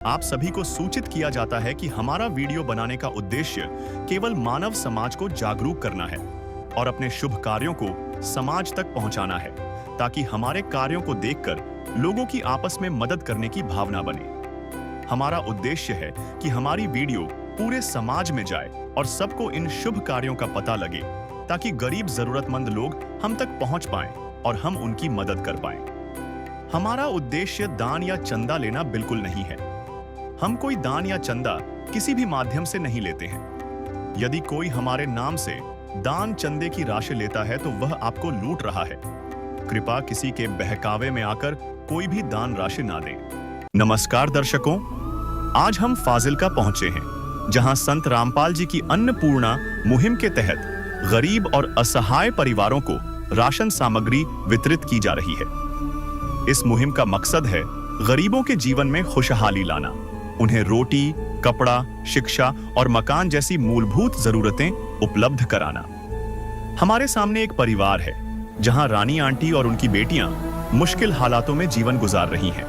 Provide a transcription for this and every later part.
आप सभी को सूचित किया जाता है कि हमारा वीडियो बनाने का उद्देश्य केवल मानव समाज को जागरूक करना है और अपने शुभ कार्यों को समाज तक पहुंचाना है, ताकि हमारे कार्यों को देखकर लोगों की आपस में मदद करने की भावना बने। हमारा उद्देश्य है कि हमारी वीडियो पूरे समाज में जाए और सबको इन शुभ कार्यों का पता लगे, ताकि गरीब जरूरतमंद लोग हम तक पहुंच पाएं और हम उनकी मदद कर पाएं। हमारा उद्देश्य दान या चंदा लेना बिल्कुल नहीं है। हम कोई दान या चंदा किसी भी माध्यम से नहीं लेते हैं। यदि कोई हमारे नाम से दान चंदे की राशि लेता है तो वह आपको लूट रहा है। कृपया किसी के बहकावे में आकर कोई भी दान राशि ना दें। नमस्कार दर्शकों, आज हम फाजिल्का पहुंचे हैं, जहां संत रामपाल जी की अन्नपूर्णा मुहिम के तहत गरीब और असहाय परिवारों को राशन सामग्री वितरित की जा रही है। इस मुहिम का मकसद है गरीबों के जीवन में खुशहाली लाना, उन्हें रोटी, कपड़ा, शिक्षा और मकान जैसी मूलभूत जरूरतें उपलब्ध कराना। हमारे सामने एक परिवार है जहां रानी आंटी और उनकी बेटियां मुश्किल हालातों में जीवन गुजार रही हैं।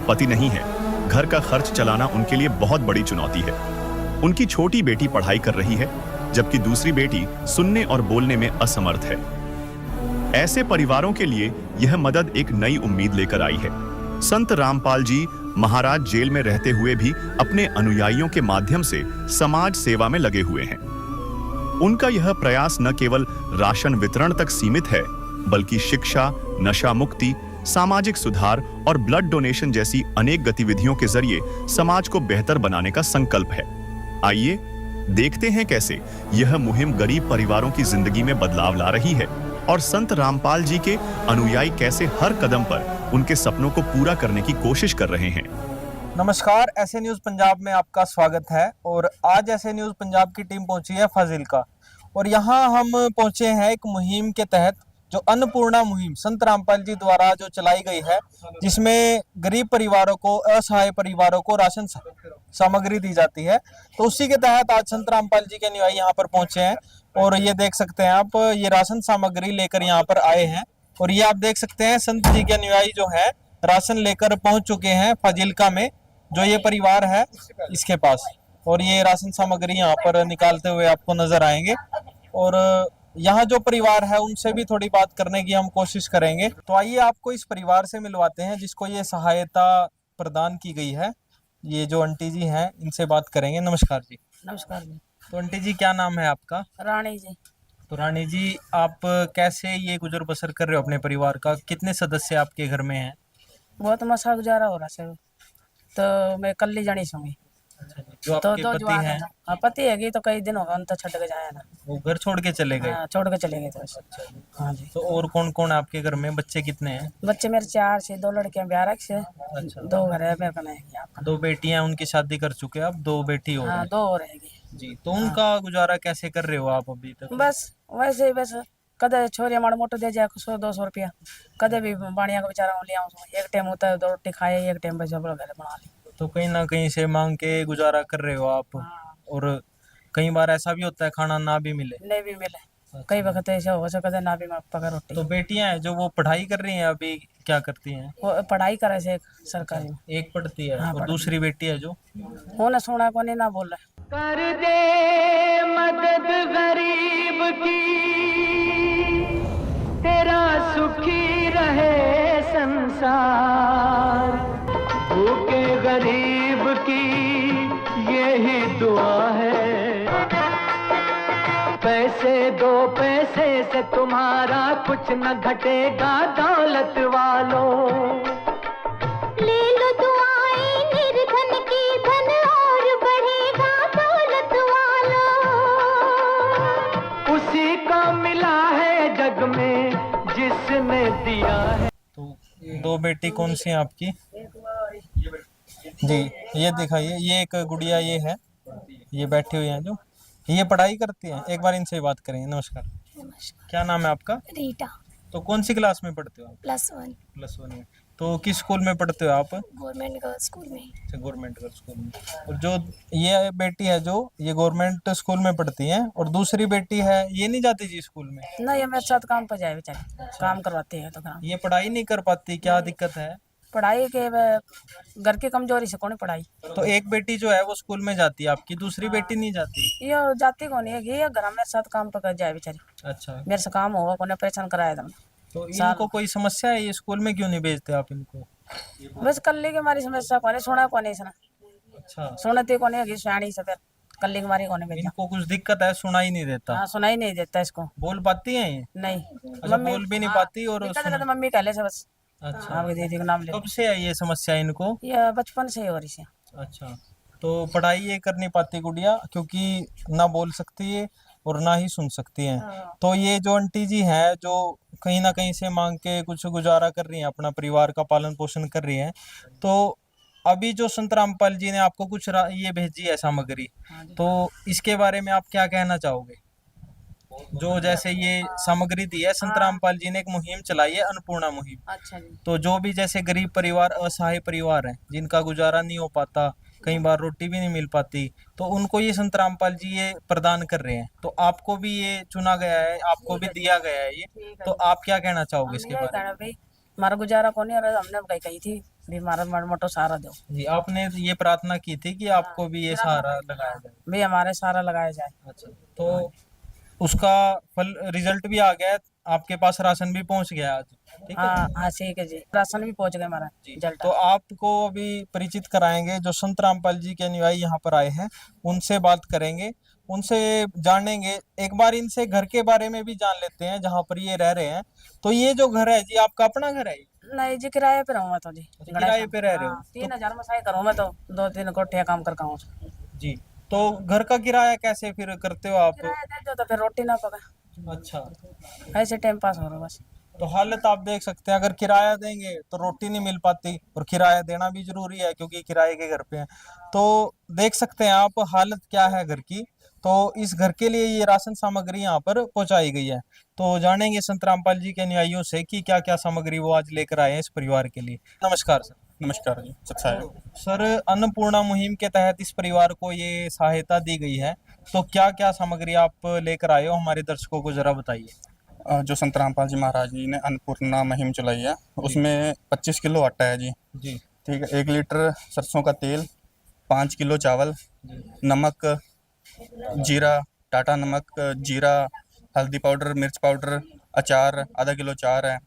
पति नहीं है, घर का खर्च चलाना उनके लिए बहुत बड़ी चुनौती है। उनकी छोटी बेटी पढ़ाई कर रही है, जबकि दूसरी बेटी सुनने और बोलने में असमर्थ है। ऐसे परिवारों के लिए यह मदद एक नई उम्मीद लेकर आई है। संत रामपाल जी महाराज जेल में रहते हुए भी अपने अनुयायियों के माध्यम से समाज सेवा में लगे हुए हैं। उनका यह प्रयास न केवल राशन वितरण तक सीमित है, बल्कि शिक्षा, नशा मुक्ति, सामाजिक सुधार और ब्लड डोनेशन जैसी अनेक गतिविधियों के जरिए समाज को बेहतर बनाने का संकल्प है। आइए देखते हैं कैसे यह मुहिम गरीब परिवारों की जिंदगी में बदलाव ला रही है और संत रामपाल जी के अनुयायी कैसे हर कदम पर उनके सपनों को पूरा करने की कोशिश कर रहे हैं। नमस्कार, ऐसे न्यूज पंजाब में आपका स्वागत है। और आज ऐसे न्यूज पंजाब की टीम पहुंची है फाजिल्का, और यहाँ हम पहुंचे हैं एक मुहिम के तहत, जो अन्नपूर्णा मुहिम संत रामपाल जी द्वारा जो चलाई गई है, जिसमें गरीब परिवारों को, असहाय परिवारों को राशन सामग्री दी जाती है। तो उसी के तहत आज संत रामपाल जी के अनुयायी यहाँ पर पहुंचे हैं, और ये देख सकते हैं आप, ये राशन सामग्री लेकर यहाँ पर आए हैं। और ये आप देख सकते हैं संत जी के अनुयायी जो है राशन लेकर पहुंच चुके हैं फाजिल्का में, जो ये परिवार है इसके पास। और ये राशन सामग्री यहाँ पर निकालते हुए आपको नजर आएंगे, और यहाँ जो परिवार है उनसे भी थोड़ी बात करने की हम कोशिश करेंगे। तो आइए आपको इस परिवार से मिलवाते हैं जिसको ये सहायता प्रदान की गई है। ये जो आंटी जी हैं, इनसे बात करेंगे। नमस्कार जी। नमस्कार जी। तो आंटी जी, क्या नाम है आपका? रानी जी। तो रानी जी, आप कैसे ये गुजर बसर कर रहे हो अपने परिवार का? कितने सदस्य आपके घर में हैं? बहुत मसा गुजारा हो रहा सर, तो मैं कल ही जानी सूंगी। जो आपके पति हैं? हाँ, पति है तो कई दिन होगा, उन तो छट के जाए ना। वो घर छोड़ के चले गए? हाँ, छोड़ के चले गए तो। हाँ जी। तो और कौन कौन है आपके घर में? बच्चे कितने हैं? बच्चे मेरे 4 से, 2 लड़कियां ब्याह से। अच्छा। 2 घर है मेरे कने यहाँ पर। 2 बेटियां, उनकी शादी कर चुके हैं आप? 2 बेटी और हाँ, हैं? 2 और रहेगी जी। तो उनका गुजारा कैसे कर रहे हो आप अभी तक? बस वैसे ही, बस कदे छोरिया माड़ा मोटो दे जाए 100-200 रुपया, कदे भी बाणिया का बेचारा ले आऊँ। एक टाइम होता है 2 रोटी खाए, एक टाइम बस अपना घर बना ली। तो कहीं ना कहीं से मांग के गुजारा कर रहे हो आप। हाँ। और कई बार ऐसा भी होता है खाना ना भी मिले? नहीं भी मिले, कई वक्त ऐसा हो सकता ना भी पका रोटी। तो बेटियां हैं जो वो पढ़ाई कर रही हैं अभी, क्या करती हैं? वो पढ़ाई करे से सरकारी में। एक पढ़ती है। हाँ, और दूसरी बेटी है जो? वो ना सुना को नहीं ना बोल रहा। कर दे मदद गरीब की, तेरा सुखी रहे संसार। भूखे गरीब की यही दुआ है। पैसे दो, पैसे से तुम्हारा कुछ न घटेगा दौलत वालों। ले लो दुआएं निर्धन की, धन और बढ़ेगा दौलत वालों। उसी को मिला है जग में जिसने दिया है। तो 2 बेटी कौन सी हैं आपकी? जी, ये दिखाइए। ये एक गुड़िया ये है, ये बैठी हुई हैं जो, ये पढ़ाई करती हैं। एक बार इनसे बात करेंगे। नमस्कार। नमस्कार। क्या नाम है आपका? रीटा। तो कौन सी क्लास में पढ़ते हो आप? +1 +1 में। तो किस स्कूल में पढ़ते हो आप? गवर्नमेंट गर्ल्स स्कूल में। अच्छा, गवर्नमेंट गर्ल्स स्कूल में। और जो ये बेटी है जो, ये गवर्नमेंट स्कूल में पढ़ती है, और दूसरी बेटी है ये नहीं जाती जी स्कूल में? नहीं, ये मेरे साथ काम पर जाए बेचारे, काम करवाते हैं तो काम। ये पढ़ाई नहीं कर पाती, क्या दिक्कत है? पढ़ाई के घर की कमजोरी से कौन पढ़ाई। तो एक बेटी जो है वो स्कूल में जाती है आपकी, दूसरी बेटी नहीं जाती? ये जाती कौन है, ये घर में साथ काम पकड़ जाए बेचारी। अच्छा, मेरे से काम होगा कौन परेशान कराया था। तो इनको कोई समस्या है, ये स्कूल में क्यों नहीं भेजते आप इनको? बस कल्ली की हमारी समस्या कौन सुना कौन इसने, अच्छा, सुनती कौन है सियाणी से, फिर कल्ली की मारी कौन भेजा। इनको कुछ दिक्कत है, सुना ही नहीं देता? हाँ सुना ही नहीं देता इसको। बोल पाती हैं ये? नहीं अच्छा, बोल भी नहीं पाती और दिक्कत है तो मम्मी कह ले से बस। अच्छा, आपकी दीदी का नाम ले कब से है ये समस्या इनको? ये बचपन से ही हो रही है। अच्छा, तो पढ़ाई ये कर नहीं पाती गुड़िया, क्योंकि ना बोल सकती है और ना ही सुन सकती हैं। तो ये जो आंटी जी हैं, जो कहीं ना कहीं से मांग के कुछ गुजारा कर रही हैं, अपना परिवार का पालन पोषण कर रही हैं, तो अभी जो संत रामपाल जी ने आपको कुछ ये भेजी है सामग्री, तो इसके बारे में आप क्या कहना चाहोगे? जो जैसे ये सामग्री दी है, संत रामपाल जी ने एक मुहिम चलाई है, अन्नपूर्णा मुहिम। अच्छा जी। तो जो भी जैसे गरीब परिवार, असहाय परिवार है, जिनका गुजारा नहीं हो पाता, कई बार रोटी भी नहीं मिल पाती, तो उनको ये संत रामपाल जी ये प्रदान कर रहे हैं। तो आपको भी ये चुना गया है, आपको भी दिया गया है ये, तो आप क्या कहना चाहोगे इसके यही बारे में? कहना भाई, हमारा गुजारा कौन है, हमने कही कही थी भी हमारा मोटो सहारा दो। जी, आपने ये प्रार्थना की थी कि आपको भी ये सहारा लगाया जाए। भाई हमारे सहारा लगाया जाए। अच्छा, तो उसका फल रिजल्ट भी आ गया है, आपके पास राशन भी पहुंच गया आज, ठीक है? हाँ हाँ ठीक है जी, राशन भी पहुंच गए हमारा रिजल्ट। तो आपको अभी परिचित कराएंगे, जो संत रामपाल जी के अनुयायी यहाँ पर आए हैं, उनसे बात करेंगे, उनसे जानेंगे। एक बार इनसे घर के बारे में भी जान लेते हैं, जहाँ पर ये रह रहे हैं। तो ये जो घर है जी, आपका अपना घर है? नहीं जी, किराए पे रहूँ मैं तो जी। किराए पे रह रहे हो? 3,000 में सही करूँ मैं तो, 2-3 कोठिया काम कर हूँ। जी, तो घर का किराया कैसे फिर करते हो आप? किराया दे दो तो फिर रोटी ना पका, अच्छा, ऐसे टाइम पास हो रहा बस। तो हालत आप देख सकते हैं, अगर किराया देंगे तो रोटी नहीं मिल पाती, और किराया देना भी जरूरी है क्योंकि किराए के घर पे हैं। तो देख सकते हैं आप हालत क्या है घर की। तो इस घर के लिए ये राशन सामग्री यहाँ पर पहुंचाई गई है। तो जानेंगे संत रामपाल जी के अनुयायियों से कि क्या क्या सामग्री वो आज लेकर आए हैं इस परिवार के लिए। नमस्कार सर। नमस्कार जी, सत्साय। सर, अन्नपूर्णा मुहिम के तहत इस परिवार को ये सहायता दी गई है, तो क्या क्या सामग्री आप लेकर आए हो, हमारे दर्शकों को जरा बताइए। जो संत रामपाल जी महाराज जी ने अन्नपूर्णा मुहिम चलाई है, उसमें 25 किलो आटा है जी, जी, ठीक है। 1 लीटर सरसों का तेल, 5 किलो चावल, नमक, जीरा, टाटा नमक, जीरा, हल्दी पाउडर, मिर्च पाउडर, अचार, आधा किलो अचार है,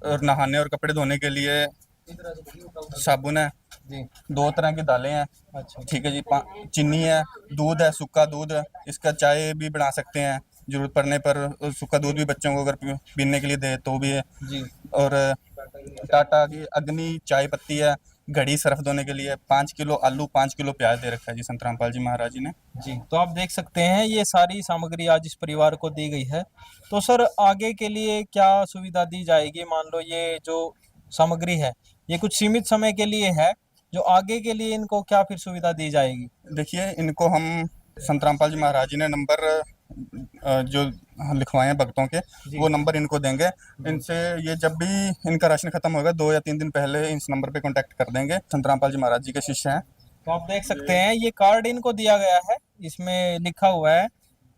और नहाने और कपड़े धोने के लिए साबुन है जी, 2 तरह की दालें हैं, अच्छा, ठीक है जी। चीनी है, दूध है, सूखा दूध, इसका चाय भी बना सकते हैं जरूरत पड़ने पर। सूखा दूध भी बच्चों को अगर पीने के लिए दे तो भी है जी, और टाटा की अग्नि चाय पत्ती है, घड़ी सर्फ धोने के लिए, 5 किलो आलू, 5 किलो प्याज दे रखा है जी संत रामपाल जी महाराज जी ने। जी। तो आप देख सकते हैं ये सारी सामग्री आज इस परिवार को दी गई है। तो सर, आगे के लिए क्या सुविधा दी जाएगी? मान लो ये जो सामग्री है ये कुछ सीमित समय के लिए है, जो आगे के लिए इनको क्या फिर सुविधा दी जाएगी? देखिए, इनको हम संत रामपाल जी महाराज जी ने नंबर जो लिखवाए हैं भक्तों के, वो नंबर इनको देंगे। इनसे ये जब भी इनका राशन खत्म होगा 2 या 3 दिन पहले इस नंबर पे कांटेक्ट कर देंगे। संत रामपाल जी महाराज जी के शिष्य हैं। तो आप देख सकते हैं ये कार्ड इनको दिया गया है, इसमें लिखा हुआ है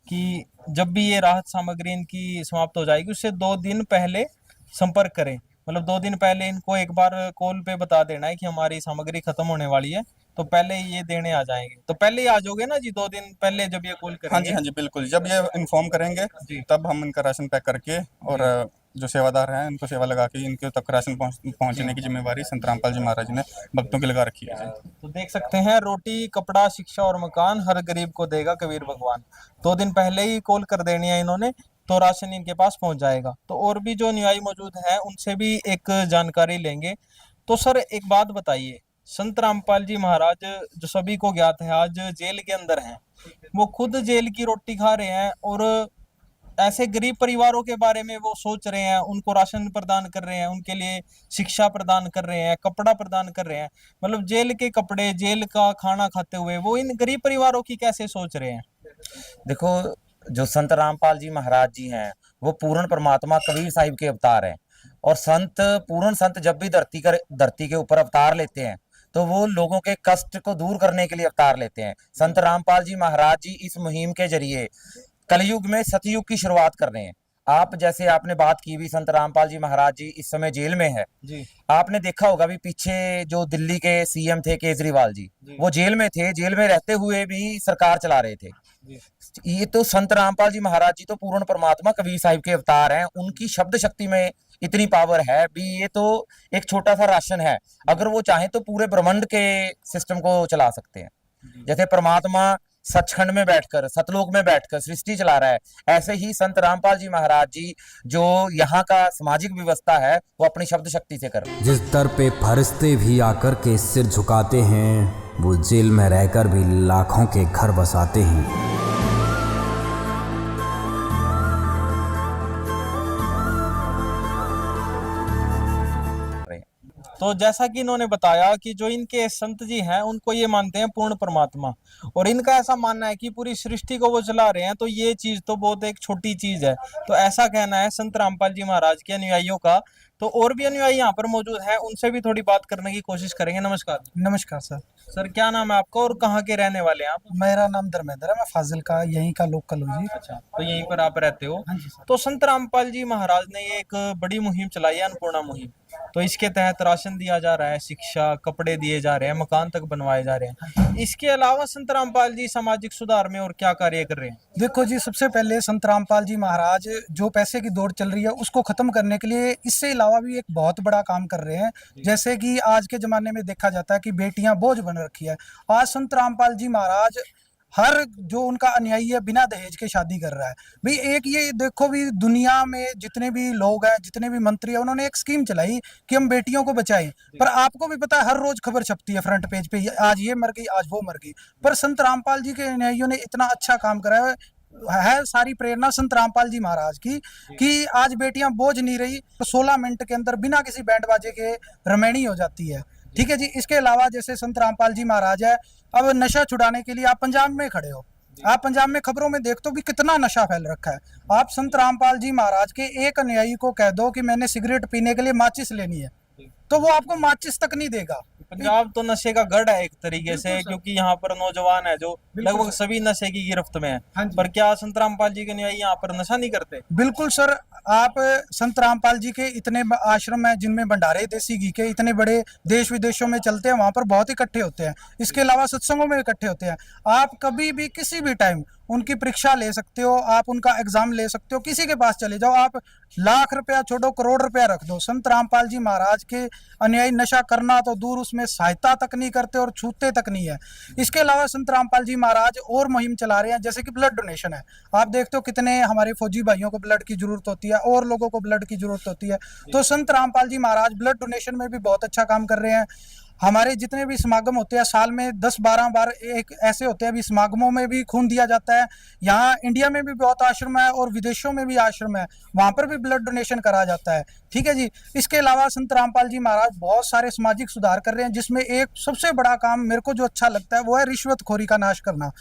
कि जब भी ये राहत सामग्री इनकी समाप्त हो जाएगी उससे 2 दिन पहले संपर्क करें। मतलब 2 दिन पहले इनको एक बार कॉल पे बता देना है कि हमारी सामग्री खत्म होने वाली है, तो पहले ये देने आ जाएंगे। तो पहले ही आ जाओगे ना जी, 2 दिन पहले जब ये कॉल करेंगे? हाँ जी, हाँ जी, बिल्कुल। जब ये इन्फॉर्म करेंगे तब हम इनका राशन पैक करके, और जो सेवादार हैं इनको सेवा लगा के इनके तक राशन पहुंचने की जिम्मेवारी संत रामपाल जी महाराज ने भक्तों की लगा रखी है। तो देख सकते हैं, रोटी, कपड़ा, शिक्षा और मकान हर गरीब को देगा कबीर भगवान। 2 दिन पहले ही कॉल कर देनी है इन्होंने, तो राशन इनके पास पहुंच जाएगा। तो और भी जो अनुयायी मौजूद हैं उनसे भी एक जानकारी लेंगे। तो सर, एक बात बताइए, संत रामपाल जी महाराज जो सभी को ज्ञात है आज जेल के अंदर हैं, वो खुद जेल की रोटी खा रहे हैं, और ऐसे गरीब परिवारों के बारे में वो सोच रहे हैं, उनको राशन प्रदान कर रहे हैं, उनके लिए शिक्षा प्रदान कर रहे हैं, कपड़ा प्रदान कर रहे हैं। मतलब जेल के कपड़े, जेल का खाना खाते हुए वो इन गरीब परिवारों की कैसे सोच रहे हैं? देखो, जो संत रामपाल जी महाराज जी हैं वो पूर्ण परमात्मा कबीर साहिब के अवतार हैं, और पूर्ण संत जब भी धरती के ऊपर अवतार लेते हैं तो वो लोगों के कष्ट को दूर करने के लिए अवतार लेते हैं। संत रामपाल जी महाराज जी इस मुहिम के जरिए कलयुग में सतयुग की शुरुआत कर रहे हैं। आप जैसे आपने बात की भी, संत रामपाल जी महाराज जी इस समय जेल में है। जी आपने देखा होगा भी पीछे जो दिल्ली के सीएम थे केजरीवाल जी, वो जेल में थे, जेल में रहते हुए भी सरकार चला रहे थे। ये तो संत रामपाल जी महाराज जी तो पूर्ण परमात्मा कबीर साहिब के अवतार हैं। उनकी शब्द शक्ति में इतनी पावर है भी, ये तो एक छोटा सा राशन है, अगर वो चाहें तो पूरे ब्रह्मांड के सिस्टम को चला सकते हैं। जैसे परमात्मा सचखंड में बैठकर, सतलोक में बैठकर सृष्टि चला रहा है, ऐसे ही संत रामपाल जी महाराज जी जो यहाँ का सामाजिक व्यवस्था है वो अपनी शब्द शक्ति से कर रहे हैं। जिस दर पे फरिश्ते भी आकर के सिर झुकाते हैं, वो जेल में रहकर भी लाखों के घर बसाते हैं। तो जैसा कि इन्होंने बताया कि जो इनके संत जी हैं उनको ये मानते हैं पूर्ण परमात्मा, और इनका ऐसा मानना है कि पूरी सृष्टि को वो चला रहे हैं, तो ये चीज तो बहुत एक छोटी चीज है। तो ऐसा कहना है संत रामपाल जी महाराज के अनुयायियों का। तो और भी अनुयायी यहाँ पर मौजूद हैं, उनसे भी थोड़ी बात करने की कोशिश करेंगे। नमस्कार। नमस्कार सर। सर क्या नाम है आपका और कहाँ के रहने वाले हैं आप? मेरा नाम धर्मेंद्र है, मैं फाजिल का यहीं का लोकल हूँ जी। अच्छा, तो यहीं पर आप रहते हो? हाँ जी सर। तो संत रामपाल जी महाराज ने ये एक बड़ी मुहिम चलाई है, अन्नपूर्णा मुहिम। तो इसके तहत राशन दिया जा रहा है, शिक्षा, कपड़े दिए जा रहे हैं, मकान तक बनवाए जा रहे हैं। इसके अलावा संत रामपाल जी सामाजिक सुधार में और क्या कार्य कर रहे हैं? देखो जी, सबसे पहले संत रामपाल जी महाराज जो पैसे की दौड़ चल रही है उसको खत्म करने के लिए इससे अलावा भी एक बहुत बड़ा काम कर रहे हैं। जैसे कि आज के जमाने में देखा जाता है कि बेटियां बोझ बन रखी है, आज संत रामपाल जी महाराज हर जो उनका अनुयायी है बिना दहेज के शादी कर रहा है। भाई एक ये देखो भी, दुनिया में जितने भी लोग हैं, जितने भी मंत्री हैं, उन्होंने एक स्कीम चलाई कि हम बेटियों को बचाएं, पर आपको भी पता है हर रोज खबर छपती है फ्रंट पेज पे, आज ये मर गई, आज वो मर गई। पर संत रामपाल जी के अनुयायियों ने इतना अच्छा काम करा है, सारी प्रेरणा संत रामपाल जी महाराज की कि आज बेटियां बोझ नहीं रही, तो 16 मिनट के अंदर बिना किसी बैंड बाजे के रमैनी हो जाती है। ठीक है जी। इसके अलावा जैसे संत रामपाल जी महाराज है, अब नशा छुड़ाने के लिए आप पंजाब में खड़े हो, आप पंजाब में खबरों में देखते हो भी कितना नशा फैल रखा है। आप संत रामपाल जी महाराज के एक अनुयायी को कह दो कि मैंने सिगरेट पीने के लिए माचिस लेनी है, तो वो आपको माचिस तक नहीं देगा। पंजाब तो नशे का गढ़ है एक तरीके से, क्योंकि यहाँ पर नौजवान है जो लगभग सभी नशे की गिरफ्त में है। पर क्या संत रामपाल जी के अनुयायी यहाँ पर नशा नहीं करते? बिल्कुल सर। आप संत रामपाल जी के इतने आश्रम है जिनमें भंडारे देसी घी के इतने बड़े देश विदेशों में चलते हैं, वहां पर बहुत इकट्ठे होते हैं। इसके अलावा सत्संगों में इकट्ठे होते हैं। आप कभी भी किसी भी टाइम उनकी परीक्षा ले सकते हो, आप उनका एग्जाम ले सकते हो, किसी के पास चले जाओ, आप लाख रुपया छोड़ो, करोड़ रुपया रख दो, संत रामपाल जी महाराज के अनुयायी नशा करना तो दूर, उसमें सहायता तक नहीं करते और छूते तक नहीं है। इसके अलावा संत रामपाल जी महाराज और मुहिम चला रहे हैं, जैसे कि ब्लड डोनेशन है। आप देखते हो कितने हमारे फौजी भाइयों को ब्लड की जरूरत होती है और लोगों को ब्लड की जरूरत होती है, तो संत रामपाल जी महाराज ब्लड डोनेशन में भी बहुत अच्छा काम कर रहे हैं। हमारे जितने भी समागम होते हैं साल में 10-12 बार एक ऐसे होते हैं, अभी समागमों में भी खून दिया जाता है। यहाँ इंडिया में भी बहुत आश्रम है और विदेशों में भी आश्रम है, वहां पर भी ब्लड डोनेशन करा जाता है। ठीक है जी। इसके अलावा संत रामपाल जी महाराज बहुत सारे सामाजिक सुधार कर रहे हैं, जिसमें एक सबसे बड़ा काम मेरे को जो अच्छा लगता है वो है रिश्वतखोरी का नाश करना।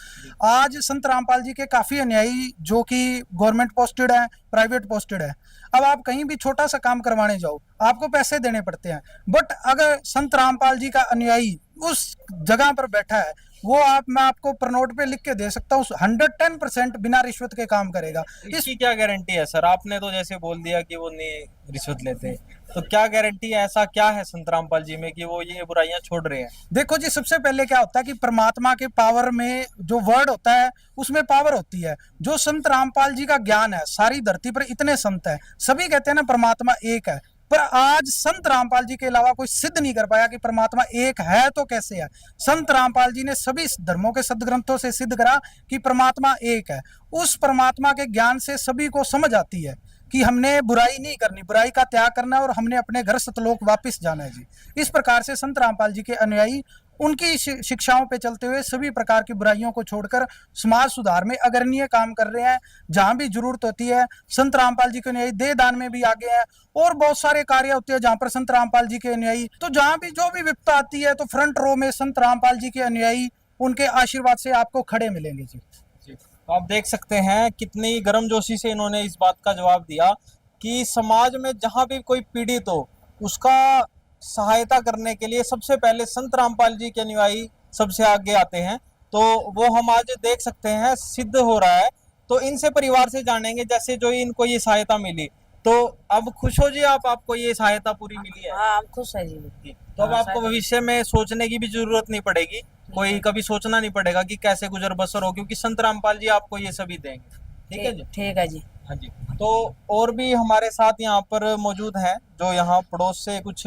आज संत रामपाल जी के काफी अनुयायी जो कि गवर्नमेंट पोस्टेड है, प्राइवेट पोस्टेड है, अब आप कहीं भी छोटा सा काम करवाने जाओ आपको पैसे देने पड़ते हैं, बट अगर संत रामपाल जी का अनुयायी उस जगह पर बैठा है, वो मैं आपको प्रनोट पे लिख के दे सकता हूँ, 110% बिना रिश्वत के काम करेगा। इसकी क्या गारंटी है सर? आपने तो जैसे बोल दिया कि वो नहीं रिश्वत लेते, तो क्या गारंटी है, ऐसा क्या है संत रामपाल जी में कि वो ये बुराइयां छोड़ रहे हैं? देखो जी, सबसे पहले क्या होता है कि परमात्मा के पावर में जो वर्ड होता है उसमें पावर होती है। जो संत रामपाल जी का ज्ञान है, सारी धरती पर इतने संत है, सभी कहते हैं ना परमात्मा एक है, पर आज संत रामपाल जी के अलावा कोई सिद्ध नहीं कर पाया कि परमात्मा एक है तो कैसे है। संत रामपाल जी ने सभी धर्मों के सदग्रंथों से सिद्ध करा कि परमात्मा एक है। उस परमात्मा के ज्ञान से सभी को समझ आती है कि हमने बुराई नहीं करनी, बुराई का त्याग करना है और हमने अपने घर सतलोक वापस जाना है जी। इस प्रकार से संत रामपाल जी के अनुयायी उनकी शिक्षाओं पे चलते हुए सभी प्रकार की बुराइयों को छोड़कर समाज सुधार में अग्रणीय काम कर रहे हैं। जहां भी जरूरत होती है संत रामपाल जी के अनुयायी देह दान में भी आगे हैं, और बहुत सारे कार्य होते हैं जहां पर संत रामपाल जी के अनुयायी, तो जहां भी जो भी विपत्ता आती है तो फ्रंट रो में संत रामपाल जी के अनुयायी उनके आशीर्वाद से आपको खड़े मिलेंगे जी। तो आप देख सकते हैं कितनी गर्मजोशी से इन्होंने इस बात का जवाब दिया कि समाज में जहां भी कोई पीड़ित हो उसका सहायता करने के लिए सबसे पहले संत रामपाल जी के अनुयायी सबसे आगे आते हैं। तो वो हम आज देख सकते हैं सिद्ध हो रहा है। तो इनसे परिवार से जानेंगे, जैसे जो इनको ये सहायता मिली, तो अब खुश हो जी आप, आपको ये सहायता पूरी मिली है? हाँ हम खुश है जी। तो अब आपको भविष्य में सोचने की भी जरूरत नहीं पड़ेगी, कोई कभी सोचना नहीं पड़ेगा कि कैसे गुजर बसर हो, क्योंकि संत रामपाल जी आपको ये सभी देंगे। ठीक है जी। ठीक है जी। हाँ जी। तो और भी हमारे साथ यहाँ पर मौजूद हैं जो यहाँ पड़ोस से कुछ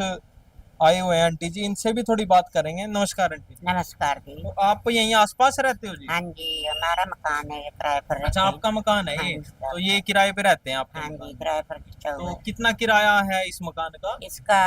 आए हुए हैं आंटी जी, इनसे भी थोड़ी बात करेंगे। नमस्कार आंटी। नमस्कार जी। तो आप यहीं आसपास रहते हो जी? हाँ जी, हमारा मकान है, किराए पर रहते अच्छा, हैं। आपका मकान है हाँ ये? जी, तो ये किराए पे रहते हैं आपके हाँ मकान जी, में? किराए पर चल तो रहा कितना किराया है इस मकान का? है। इसका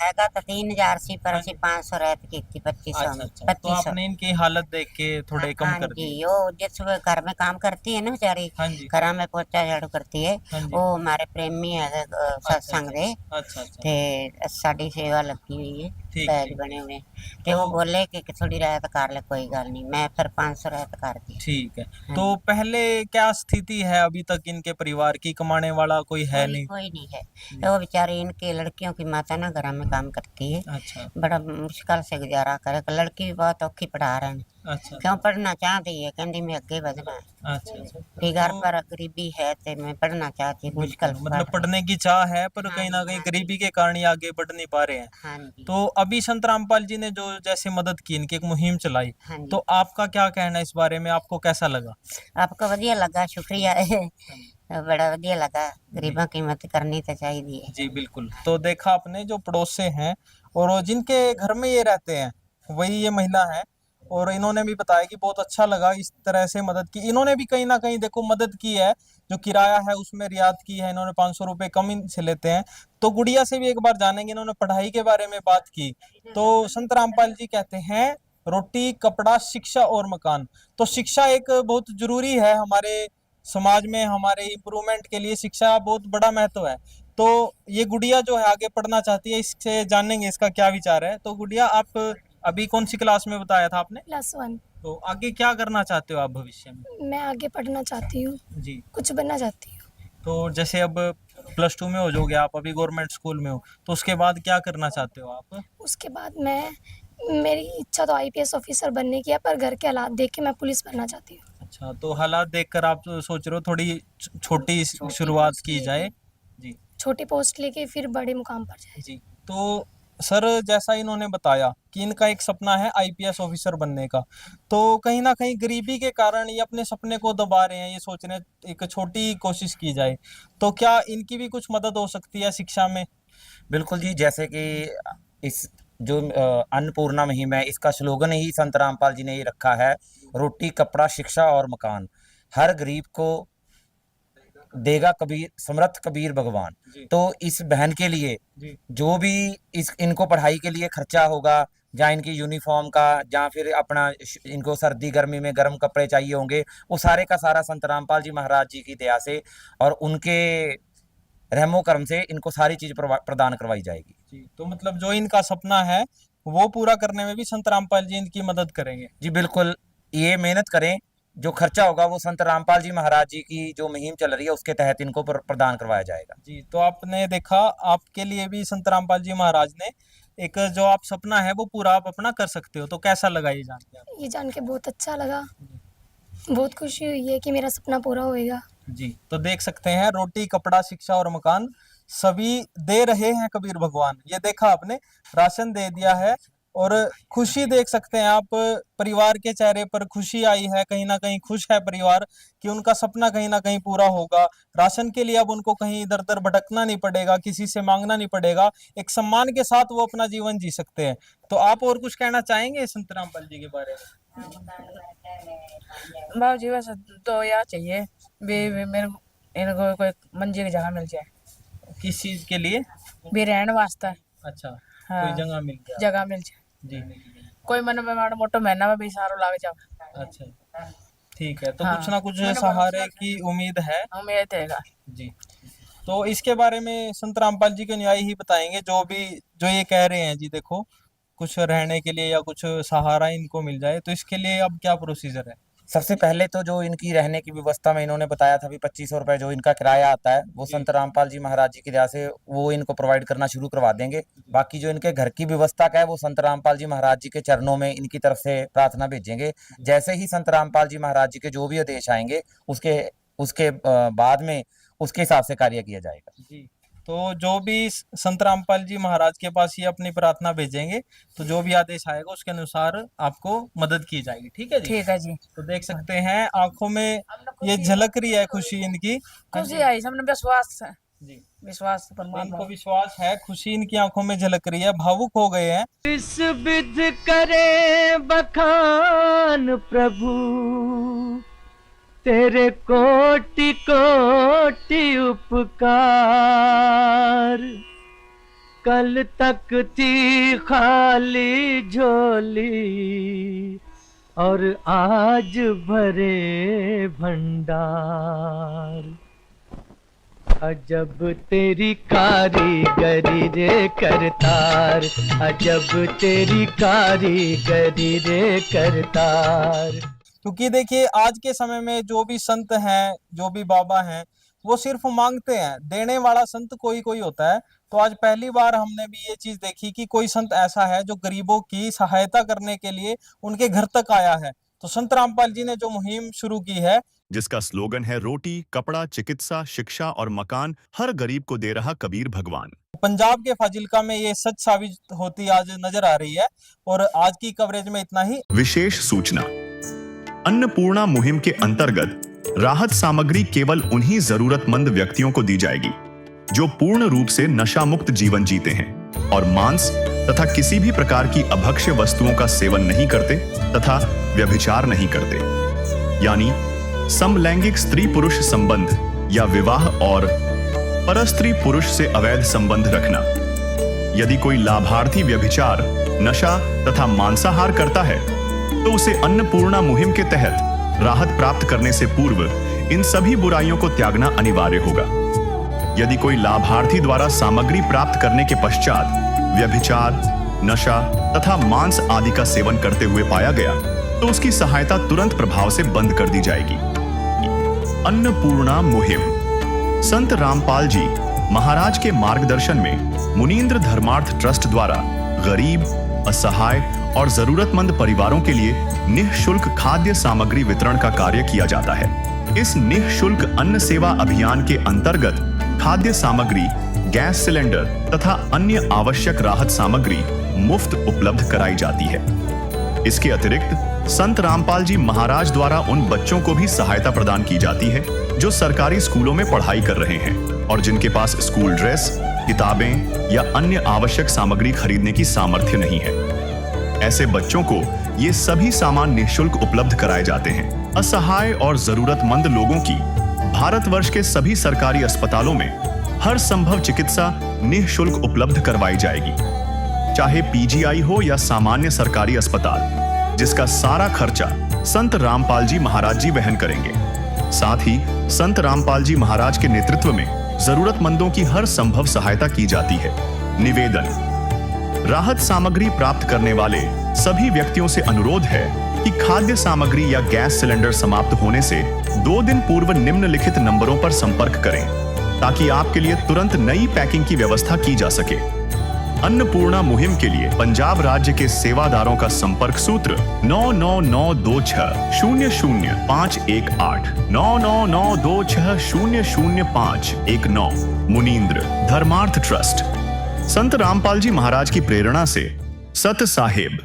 हैगा तो 3000 सी पर हाँ अस्सी जी। 500 रहती की थी, 2500 अच्छा अच्छा, तो 2500। आपने इनकी हालत देख के थोड़े कम हाँ कर जी, दिए? वो जिस घर में काम करती है ना बेचारी, हाँ जी। घर में पोचा झाड़ू करती है, हाँ जी। वो हमारे प्रेमी है सत्संग दे अच्छा अच्छा, ते साड़ी सेवा लगी हुई है, ठीक बैज ठीक। बने हुए। ते वो बोले कि थोड़ी राहत कर ले, कोई गल नहीं, मैं फिर 500 राहत कर दी। ठीक है। हाँ तो पहले क्या स्थिति है अभी तक इनके परिवार की? कमाने वाला कोई है नहीं? कोई नहीं है। तो वो बेचारी इनकी लड़कियों की माता ना घर में काम करती है, अच्छा बड़ा मुश्किल से गुजारा करे। लड़की भी बहुत औखी पढ़ा रहे हैं, अच्छा क्यों पढ़ना चाहती है, कहती मैं आगे बढ़ना है अच्छा अच्छा। कि घर तो पर गरीबी है तो मैं पढ़ना चाहती हूँ, मुश्किल बिल्कुल, से मतलब पढ़ रही पढ़ने की चाह है, पर हाँ कहीं ना जी, कहीं हाँ गरीबी के कारण ये आगे बढ़ नहीं पा रहे हैं। हूँ। हाँ जी, तो अभी संत रामपाल जी ने जो जैसे मदद की, इनकी एक मुहिम चलाई, हाँ जी। तो आपका क्या कहना है इस बारे में? आपको कैसा लगा? आपको बढ़िया लगा, शुक्रिया है। बड़ा बढ़िया लगा, गरीबों की मदद करनी तो चाहिए। जी बिल्कुल। तो देखा आपने, जो पड़ोस से हैं और वो जिनके घर में ये रहते हैं, वही ये महिला है, और इन्होंने भी बताया कि बहुत अच्छा लगा इस तरह से मदद की। इन्होंने भी कहीं ना कहीं देखो मदद की है, जो किराया है उसमें रियायत की है, इन्होंने 500 रुपये कम इनसे लेते हैं। तो गुड़िया से भी एक बार जानेंगे, इन्होंने पढ़ाई के बारे में बात की। तो संत रामपाल जी कहते हैं रोटी कपड़ा शिक्षा और मकान। तो शिक्षा एक बहुत जरूरी है हमारे समाज में, हमारे इम्प्रूवमेंट के लिए शिक्षा बहुत बड़ा महत्व है। तो ये गुड़िया जो है आगे पढ़ना चाहती है, इससे जानेंगे इसका क्या विचार है। तो गुड़िया, आप अभी कौन सी क्लास में बताया था आपने? +1। तो आगे क्या करना चाहते हो आप भविष्य में? मैं आगे पढ़ना चाहती हूँ, जी। कुछ बनना चाहती हूँ। तो जैसे अब +2 में हो जाओगे आप, अभी गवर्नमेंट स्कूल में हो, तो उसके बाद क्या करना चाहते हो आप? उसके बाद मेरी इच्छा तो IPS ऑफिसर बनने की है, पर घर के हालात देख के मैं पुलिस बनना चाहती हूँ। अच्छा, तो हालात देखकर आप सोच रहे हो थोड़ी छोटी शुरुआत की जाए? जी छोटी पोस्ट लेके फिर बड़े मुकाम पर जाए। जी। तो सर, जैसा इन्होंने बताया कि इनका एक सपना है IPS ऑफिसर बनने का, तो कहीं ना कहीं गरीबी के कारण ये अपने सपने को दबा रहे हैं, ये सोच रहे हैं एक छोटी कोशिश की जाए। तो क्या इनकी भी कुछ मदद हो सकती है शिक्षा में? बिल्कुल जी, जैसे कि इस जो अन्नपूर्णा मुहिम है, इसका स्लोगन ही संत रामपाल जी ने ये रखा है, रोटी कपड़ा शिक्षा और मकान, हर गरीब को देगा कबीर, समर्थ कबीर भगवान। जी। तो इस बहन के लिए जी जो भी इनको पढ़ाई के लिए खर्चा होगा, जहाँ इनकी यूनिफॉर्म का, जहाँ फिर अपना इनको सर्दी गर्मी में गर्म कपड़े चाहिए होंगे, वो सारे का सारा संत रामपाल जी महाराज जी की दया से और उनके रहमो करम से इनको सारी चीज प्रदान करवाई जाएगी। जी। तो मतलब जो इनका सपना है वो पूरा करने में भी संत रामपाल जी इनकी मदद करेंगे? जी बिल्कुल, ये मेहनत करें, जो खर्चा होगा वो संत रामपाल जी महाराज जी की जो मुहिम चल रही है उसके तहत इनको प्रदान करवाया जाएगा। जी। तो आपने देखा, आपके लिए भी संत रामपाल जी महाराज ने एक जो आप सपना है वो पूरा आप अपना कर सकते हो। तो कैसा लगा ये जान के आपको? ये जान के बहुत अच्छा लगा, बहुत खुशी हुई है कि मेरा सपना पूरा होएगा। जी। तो देख सकते हैं, रोटी कपड़ा शिक्षा और मकान सभी दे रहे हैं कबीर भगवान। ये देखा आपने, राशन दे दिया है, और खुशी देख सकते हैं आप, परिवार के चेहरे पर खुशी आई है, कहीं ना कहीं खुश है परिवार कि उनका सपना कहीं ना कहीं पूरा होगा। राशन के लिए अब उनको कहीं इधर उधर भटकना नहीं पड़ेगा, किसी से मांगना नहीं पड़ेगा, एक सम्मान के साथ वो अपना जीवन जी सकते हैं। तो आप और कुछ कहना चाहेंगे संत रामपाल जी के बारे में? बाबू जी बस तो यह चाहिए मेरे को, इनको कोई मंजी की जगह मिल जाए, किस चीज के लिए? भी रहने वास्ते। अच्छा, हाँ, कोई जगह मिल गया? जगह मिल जाए, जी कोई मन में माड़ा मोटो महीना में भी सारो लाग जाओ। अच्छा, ठीक है। तो हाँ, कुछ ना कुछ मैंने सहारे भरोसा की उम्मीद है। उम्मीद है। जी। तो इसके बारे में संत रामपाल जी के न्याय ही बताएंगे, जो ये कह रहे हैं जी। देखो, कुछ रहने के लिए या कुछ सहारा इनको मिल जाए, तो इसके लिए अब क्या प्रोसीजर है? सबसे पहले तो जो इनकी रहने की व्यवस्था में इन्होंने बताया था भी 2500 रुपए जो इनका किराया आता है, वो संत रामपाल जी महाराज जी की दया से वो इनको प्रोवाइड करना शुरू करवा देंगे। बाकी जो इनके घर की व्यवस्था का है वो संत रामपाल जी महाराज जी के चरणों में इनकी तरफ से प्रार्थना भेजेंगे। जैसे ही संत रामपाल जी महाराज जी के जो भी आदेश आएंगे उसके उसके बाद में उसके हिसाब से कार्य किया जाएगा। जी, तो जो भी संत रामपाल जी महाराज के पास ये अपनी प्रार्थना भेजेंगे तो जो भी आदेश आएगा उसके अनुसार आपको मदद की जाएगी। ठीक है जी? ठीक है जी। तो देख सकते हैं आंखों में ये झलक रही है खुशी इनकी। खुशी आई, सबने विश्वास है जी, विश्वास परमात्मा इनको विश्वास है, खुशी इनकी आंखों में झलक रही है, भावुक हो गए हैं। इस विध करे बखान प्रभु, तेरे कोटि कोटि उपकार। कल तक थी खाली झोली और आज भरे भंडार। अजब तेरी कारीगरी रे करतार, अजब तेरी कारीगरी रे करतार। क्योंकि देखिए आज के समय में जो भी संत हैं, जो भी बाबा हैं, वो सिर्फ मांगते हैं, देने वाला संत कोई कोई होता है। तो आज पहली बार हमने भी ये चीज देखी कि कोई संत ऐसा है जो गरीबों की सहायता करने के लिए उनके घर तक आया है। तो संत रामपाल जी ने जो मुहिम शुरू की है, जिसका स्लोगन है रोटी, कपड़ा, चिकित्सा, शिक्षा और मकान, हर गरीब को दे रहा कबीर भगवान, पंजाब के फाजिल्का में ये सच साबित होती आज नजर आ रही है। और आज की कवरेज में इतना ही। विशेष सूचना, अन्नपूर्णा मुहिम के अंतर्गत राहत सामग्री केवल उन्हीं जरूरतमंद व्यक्तियों को दी जाएगी जो पूर्ण रूप से नशा मुक्त जीवन जीते हैं और मांस तथा किसी भी प्रकार की अभक्ष्य वस्तुओं का सेवन नहीं करते तथा व्यभिचार नहीं करते, यानी समलैंगिक स्त्री पुरुष संबंध या विवाह और परस्त्री पुरुष से अवैध संबंध रखना। यदि कोई लाभार्थी व्यभिचार, नशा तथा मांसाहार करता है तो उसे अन्नपूर्णा मुहिम के तहत राहत प्राप्त करने से पूर्व इन सभी बुराइयों को त्यागना अनिवार्य होगा। यदि कोई लाभार्थी द्वारा सामग्री प्राप्त करने के पश्चात व्यभिचार, नशा तथा मांस आदि का सेवन करते हुए पाया गया तो उसकी सहायता तुरंत प्रभाव से बंद कर दी जाएगी। अन्नपूर्णा मुहिम संत रामपाल जी महाराज के मार्गदर्शन में मुनींद्र धर्मार्थ ट्रस्ट द्वारा गरीब, असहाय और जरूरतमंद परिवारों के लिए निःशुल्क खाद्य सामग्री वितरण का कार्य किया जाता है। इस निःशुल्क अन्न सेवा अभियान के अंतर्गत खाद्य सामग्री, गैस सिलेंडर तथा अन्य आवश्यक राहत सामग्री मुफ्त उपलब्ध कराई जाती है। इसके अतिरिक्त संत रामपाल जी महाराज द्वारा उन बच्चों को भी सहायता प्रदान की जाती है जो सरकारी स्कूलों में पढ़ाई कर रहे हैं और जिनके पास स्कूल ड्रेस, किताबें या अन्य आवश्यक सामग्री खरीदने की सामर्थ्य नहीं है। ऐसे बच्चों को ये सभी सामान निःशुल्क उपलब्ध कराए जाते हैं। असहाय और जरूरतमंद लोगों की भारतवर्ष के सभी सरकारी अस्पतालों में हर संभव चिकित्सा निःशुल्क उपलब्ध करवाई जाएगी, चाहे पीजीआई हो या सामान्य सरकारी अस्पताल, जिसका सारा खर्चा संत रामपाल जी महाराज जी वहन करेंगे। साथ ही संत रामपाल जी महाराज के नेतृत्व में जरूरतमंदों की हर संभव सहायता की जाती है। निवेदन, राहत सामग्री प्राप्त करने वाले सभी व्यक्तियों से अनुरोध है कि खाद्य सामग्री या गैस सिलेंडर समाप्त होने से 2 दिन पूर्व निम्नलिखित नंबरों पर संपर्क करें ताकि आपके लिए तुरंत नई पैकिंग की व्यवस्था की जा सके। अन्नपूर्णा मुहिम के लिए पंजाब राज्य के सेवादारों का संपर्क सूत्र 9992600518 9992600519। मुनींद्र धर्मार्थ ट्रस्ट, संत रामपाल जी महाराज की प्रेरणा से सत साहेब।